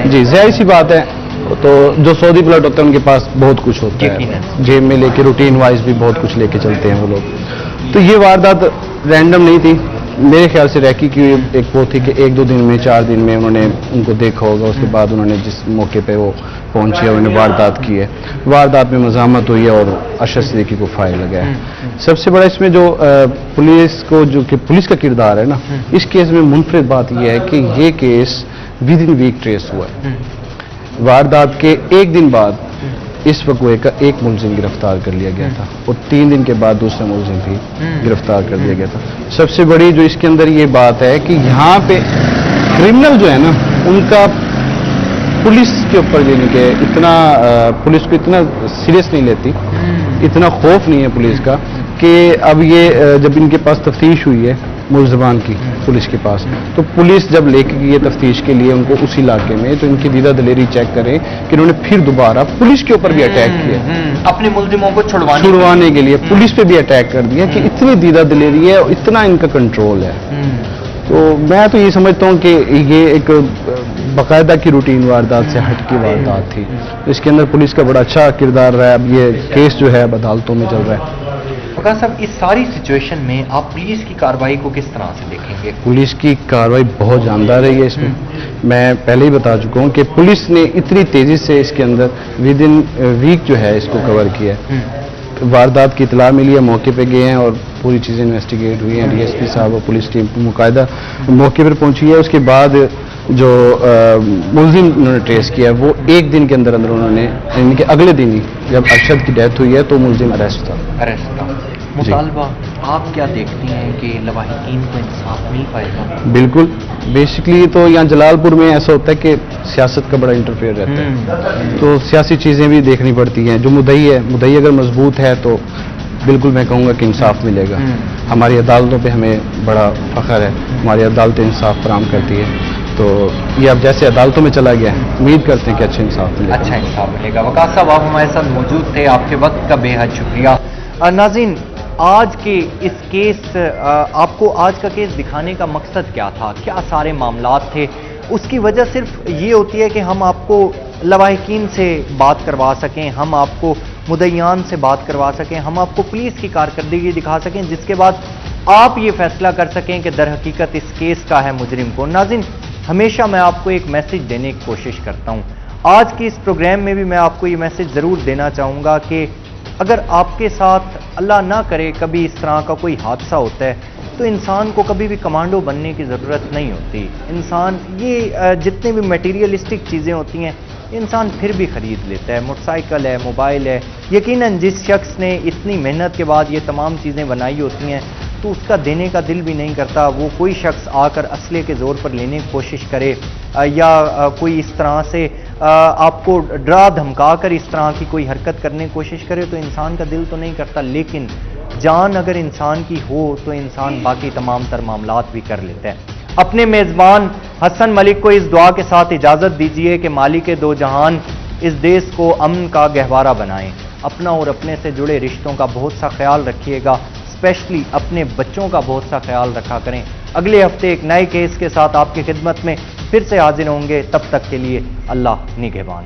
जी जाहिर सी बात है, तो जो सऊदी ब्लड होता है उनके पास बहुत कुछ होता है, जेब में लेके रूटीन वाइज भी बहुत कुछ लेके चलते हैं वो लोग। तो ये वारदात रैंडम नहीं थी, मेरे ख्याल से रैकी की एक वो थी कि 1-2 दिन में 4 दिन में उन्होंने उनको देखा होगा, उसके बाद उन्होंने जिस मौके पे वो पहुंचे उन्होंने वारदात की है, वारदात में मज़ामत हुई है और अरशद सिद्दीकी को फायर लगा है। सबसे बड़ा इसमें जो पुलिस को जो कि पुलिस का किरदार है ना, इस केस में मुनफरिद बात यह है कि ये case within week trace हुआ है। वारदात के 1 दिन बाद اس وقوع کا ایک ملزم گرفتار کر لیا گیا تھا اور 3 دن کے بعد دوسرا ملزم بھی گرفتار کر لیا گیا تھا. سب سے بڑی جو اس کے اندر یہ بات ہے کہ یہاں پہ کرمنل جو ہے نا ان کا پولیس کے اوپر یعنی کہ اتنا پولیس کو اتنا سیریس نہیں لیتی, اتنا خوف نہیں ہے پولیس کا کہ اب یہ جب ان کے پاس تفتیش ہوئی ہے ملزمان کی پولیس کے پاس, تو پولیس جب لے کے گئی ہے تفتیش کے لیے ان کو اس علاقے میں, تو ان کی دیدہ دلیری چیک کریں کہ انہوں نے پھر دوبارہ پولیس کے اوپر بھی اٹیک کیا, اپنے ملزموں کو چھڑوانے کے لیے پولیس پہ بھی اٹیک کر دیا کہ اتنی دیدہ دلیری ہے اور اتنا ان کا کنٹرول ہے. تو میں تو یہ سمجھتا ہوں کہ یہ ایک باقاعدہ کی روٹین واردات سے ہٹ کی واردات تھی. اس کے اندر پولیس کا بڑا اچھا کردار رہا ہے. اب یہ کیس جو ہے اب عدالتوں میں چل رہا ہے. فقیر صاحب, اس ساری سچویشن میں آپ پولیس کی کارروائی کو کس طرح سے دیکھیں گے؟ پولیس کی کارروائی بہت جاندار رہی ہے اس میں پہلے ہی بتا چکا ہوں کہ پولیس نے اتنی تیزی سے اس کے اندر ود ان ویک جو ہے اس کو کور کیا ہے. واردات کی اطلاع ملی ہے, موقع پہ گئے ہیں اور پوری چیزیں انویسٹیگیٹ ہوئی ہیں. ڈی ایس پی صاحب اور پولیس ٹیم مقاعدہ موقع پر پہنچی ہے. اس کے بعد جو ملزم انہوں نے ٹریس کیا وہ 1 دن کے اندر انہوں نے, یعنی کہ اگلے دن ہی جب ارشد کی ڈیتھ ہوئی ہے تو ملزم اریسٹ تھا. مطالبہ آپ کیا دیکھتی ہیں کہ لواحقین کو انصاف مل پائے گا؟ بالکل, بیسکلی تو یہاں جلال پور میں ایسا ہوتا ہے کہ سیاست کا بڑا انٹرفیئر رہتا ہے, تو سیاسی چیزیں بھی دیکھنی پڑتی ہیں. جو مدعی ہے, مدعی اگر مضبوط ہے تو بالکل میں کہوں گا کہ انصاف ملے گا. ہماری عدالتوں پہ ہمیں بڑا فخر ہے, ہماری عدالتیں انصاف فراہم کرتی ہے. تو یہ اب جیسے عدالتوں میں چلا گیا, امید کرتے ہیں کہ اچھا انصاف ملے گا. اچھا انصاف ملے گا. وقاص صاحب, آپ ہمارے ساتھ موجود تھے, آپ کے وقت کا بے حد شکریہ. ناظرین, آج کے اس کیس, آپ کو آج کا کیس دکھانے کا مقصد کیا تھا, کیا سارے معاملات تھے؟ اس کی وجہ صرف یہ ہوتی ہے کہ ہم آپ کو لواحقین سے بات کروا سکیں, ہم آپ کو مدعیان سے بات کروا سکیں, ہم آپ کو پولیس کی کارکردگی دکھا سکیں, جس کے بعد آپ یہ فیصلہ کر سکیں کہ در حقیقت اس کیس کا ہے مجرم کون. ناظرین, ہمیشہ میں آپ کو ایک میسج دینے کی کوشش کرتا ہوں. آج کی اس پروگرام میں بھی میں آپ کو یہ میسج ضرور دینا چاہوں گا کہ اگر آپ کے ساتھ اللہ نہ کرے کبھی اس طرح کا کوئی حادثہ ہوتا ہے تو انسان کو کبھی بھی کمانڈو بننے کی ضرورت نہیں ہوتی. انسان یہ جتنے بھی میٹیریلسٹک چیزیں ہوتی ہیں انسان پھر بھی خرید لیتا ہے, موٹر سائیکل ہے, موبائل ہے. یقیناً جس شخص نے اتنی محنت کے بعد یہ تمام چیزیں بنائی ہوتی ہیں تو اس کا دینے کا دل بھی نہیں کرتا. وہ کوئی شخص آ کر اسلحے کے زور پر لینے کی کوشش کرے یا کوئی اس طرح سے آپ کو ڈرا دھمکا کر اس طرح کی کوئی حرکت کرنے کی کوشش کرے تو انسان کا دل تو نہیں کرتا. لیکن جان اگر انسان کی ہو تو انسان باقی تمام تر معاملات بھی کر لیتا ہے. اپنے میزبان حسن ملک کو اس دعا کے ساتھ اجازت دیجیے کہ مالک دو جہان اس دیش کو امن کا گہوارہ بنائیں. اپنا اور اپنے سے جڑے رشتوں کا بہت سا خیال رکھیے گا, اسپیشلی اپنے بچوں کا بہت سا خیال رکھا کریں. اگلے ہفتے ایک نئے کیس کے ساتھ آپ کی خدمت میں پھر سے حاضر ہوں گے. تب تک کے لیے اللہ نگہبان.